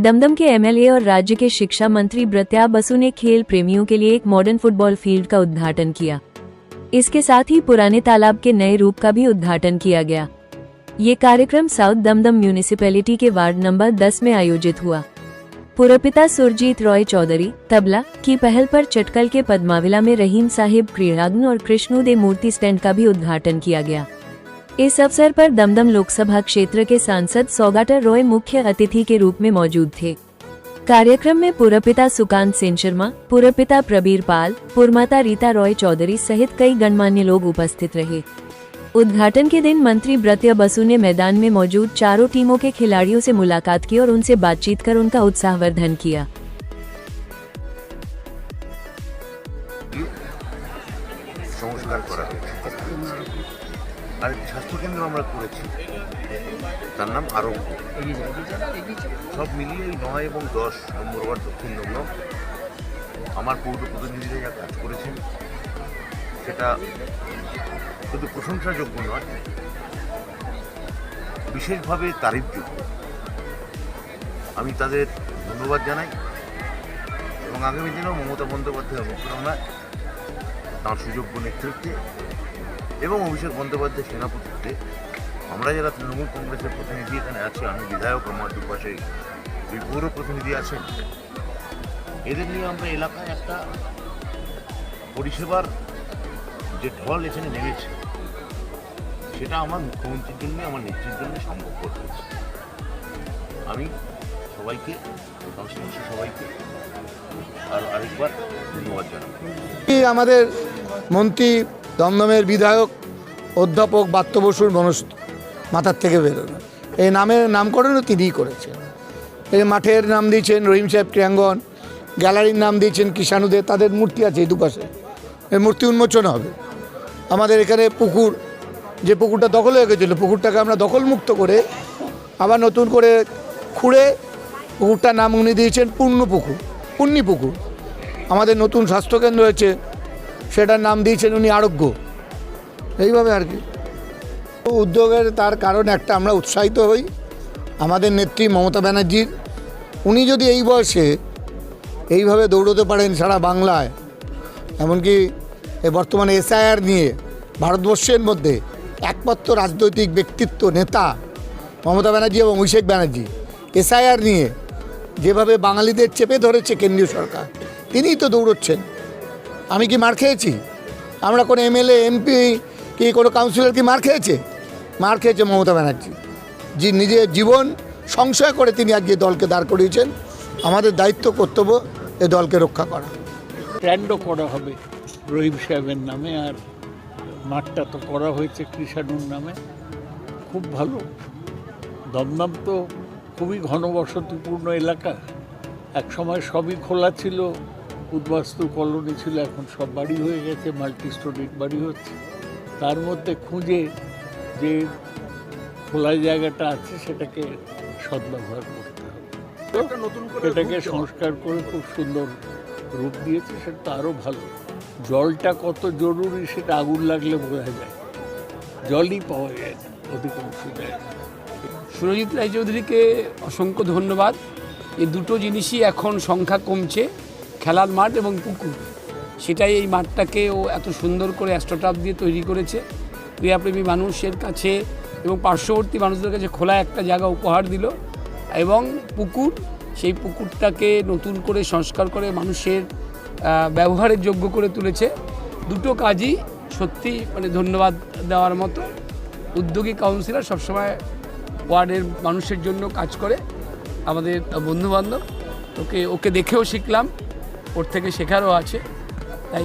दमदम के एमएलए और राज्य के शिक्षा मंत्री ब्रत्या बसु ने खेल प्रेमियों के लिए एक मॉडर्न फुटबॉल फील्ड का उद्घाटन किया। इसके साथ ही पुराने तालाब के नए रूप का भी उद्घाटन किया गया। ये कार्यक्रम साउथ दमदम म्यूनिसिपैलिटी के वार्ड नंबर 10 में आयोजित हुआ। पुरपिता सुरजीत रॉय चौधरी तबला की पहल पर चटकल के पद्माविला में रहीम साहिब क्रीड़ांगन और कृष्णोदय मूर्ति स्टैंड का भी उद्घाटन किया गया। इस अवसर पर दमदम लोकसभा क्षेत्र के सांसद सौगाटर रॉय मुख्य अतिथि के रूप में मौजूद थे। कार्यक्रम में पुरपिता सुकांत सेन शर्मा, पुरपिता प्रबीर पाल, पुरमाता रीता रॉय चौधरी सहित कई गणमान्य लोग उपस्थित रहे। उद्घाटन के दिन मंत्री ब्रत्या बसु ने मैदान में मौजूद चारों टीमों के खिलाड़ियों से मुलाकात की और उनसे बातचीत कर उनका उत्साहवर्धन किया। আর স্বাস্থ্য কেন্দ্র আমরা করেছি, তার নাম আরোগ্য। সব মিলিয়ে 9 এবং 10 নম্বর ওয়ার্ড দক্ষিণ দমদম আমার পৌর প্রতিনিধিরা যা কাজ করেছেন সেটা শুধু প্রশংসাযোগ্য নয়, বিশেষভাবে তারিফযোগ্য। আমি তাদের ধন্যবাদ জানাই এবং আগামী দিনেও মমতা বন্দ্যোপাধ্যায়ের অনুপ্রেরণায়, তাঁর সুযোগ্য নেতৃত্বে এবং অভিষেক বন্দ্যোপাধ্যায়ের সেনাপতিত্বে আমরা যারা তৃণমূল কংগ্রেসের প্রতিনিধি এখানে আছি, আমি বিধায়ক, আমার দুপাশে পৌর প্রতিনিধি আছেন, এদের নিয়ে আমরা এলাকায় একটা পরিষেবার যে ঢল এখানে নেমেছে সেটা আমার মুখ্যমন্ত্রীর জন্য, আমার নেত্রীর জন্য সম্ভব হয়েছে। আমি সবাইকে, সংশ্লিষ্ট সবাইকে আরেকবার ধন্যবাদ জানাই। আমাদের মন্ত্রী দমদমের বিধায়ক অধ্যাপক বাত্য বসুর মাথার থেকে বেরোনো এই নামের নামকরণও তিনিই করেছেন। এই মাঠের নাম দিয়েছেন রহিম সাহেব ক্রীড়াঙ্গন, গ্যালারির নাম দিয়েছেন কিষাণুদের, তাদের মূর্তি আছে এই দুপাশে, এই মূর্তি উন্মোচন হবে। আমাদের এখানে পুকুর, যে পুকুরটা দখল হয়ে গেছিলো, পুকুরটাকে আমরা দখলমুক্ত করে আবার নতুন করে খুঁড়ে পুকুরটার নাম উনি দিয়েছেন পুণ্যি পুকুর। আমাদের নতুন স্বাস্থ্যকেন্দ্র হয়েছে, সেটার নাম দিয়েছেন উনি আরোগ্য। এইভাবে আর কি উদ্যোগের তার কারণ একটা, আমরা উৎসাহিত হই আমাদের নেত্রী মমতা ব্যানার্জির। উনি যদি এই বয়সে এইভাবে দৌড়তে পারেন সারা বাংলায়, এমনকি বর্তমানে এসআইআর নিয়ে ভারতবর্ষের মধ্যে একমাত্র রাজনৈতিক ব্যক্তিত্ব নেতা মমতা ব্যানার্জি এবং অভিষেক ব্যানার্জি, এসআইআর নিয়ে যেভাবে বাঙালিদের চেপে ধরেছে কেন্দ্রীয় সরকার, তিনিই তো দৌড়চ্ছেন। আমি কি মার খেয়েছি? আমরা কোনো এমএলএ, এমপি কি কোনো কাউন্সিলর কি মার খেয়েছে? মার খেয়েছে মমতা ব্যানার্জি, যে নিজের জীবন সংশয় করে তিনি আজকে দলকে দাঁড় করিয়েছেন। আমাদের দায়িত্ব, কর্তব্য এই দলকে রক্ষা করা। স্ট্যান্ডও করা হবে রহিম সাহেবের নামে, আর মাঠটা তো করা হয়েছে কৃষাণুর নামে। খুব ভালো। দমদম তো খুবই ঘনবসতিপূর্ণ এলাকা, এক সময় সবই খোলা ছিল, উদ্বাস্তু কলোনি ছিল, এখন সব বাড়ি হয়ে গেছে, মাল্টি স্টোরিড বাড়ি হচ্ছে। তার মধ্যে খুঁজে যে খোলা জায়গাটা আছে সেটাকে সদ্ব্যবহার করতে হবে, সেটাকে সংস্কার করে খুব সুন্দর রূপ দিয়েছে, সেটা আরও ভালো। জলটা কত জরুরি সেটা আগুন লাগলে বোঝা যায়, জলই পাওয়া যায় না অধিকাংশ জায়গায়। সুরজিৎ রায়চৌধুরীকে অসংখ্য ধন্যবাদ। এই দুটো জিনিসই এখন সংখ্যা কমছে, খেলার মাঠ এবং পুকুর। সেটাই এই মাঠটাকে ও এত সুন্দর করে অ্যাস্ট্রোটার্ফ দিয়ে তৈরি করেছে। ক্রীড়াপ্রেমী মানুষের কাছে এবং পার্শ্ববর্তী মানুষদের কাছে খোলা একটা জায়গা উপহার দিল, এবং পুকুর, সেই পুকুরটাকে নতুন করে সংস্কার করে মানুষের ব্যবহারের যোগ্য করে তুলেছে। দুটো কাজই সত্যি ধন্যবাদ দেওয়ার মতো। উদ্যোগী কাউন্সিলর সবসময় ওয়ার্ডের মানুষের জন্য কাজ করে, আমাদের বন্ধুবান্ধব। ওকে দেখেও শিখলাম, ওর থেকে শেখারও আছে। তাই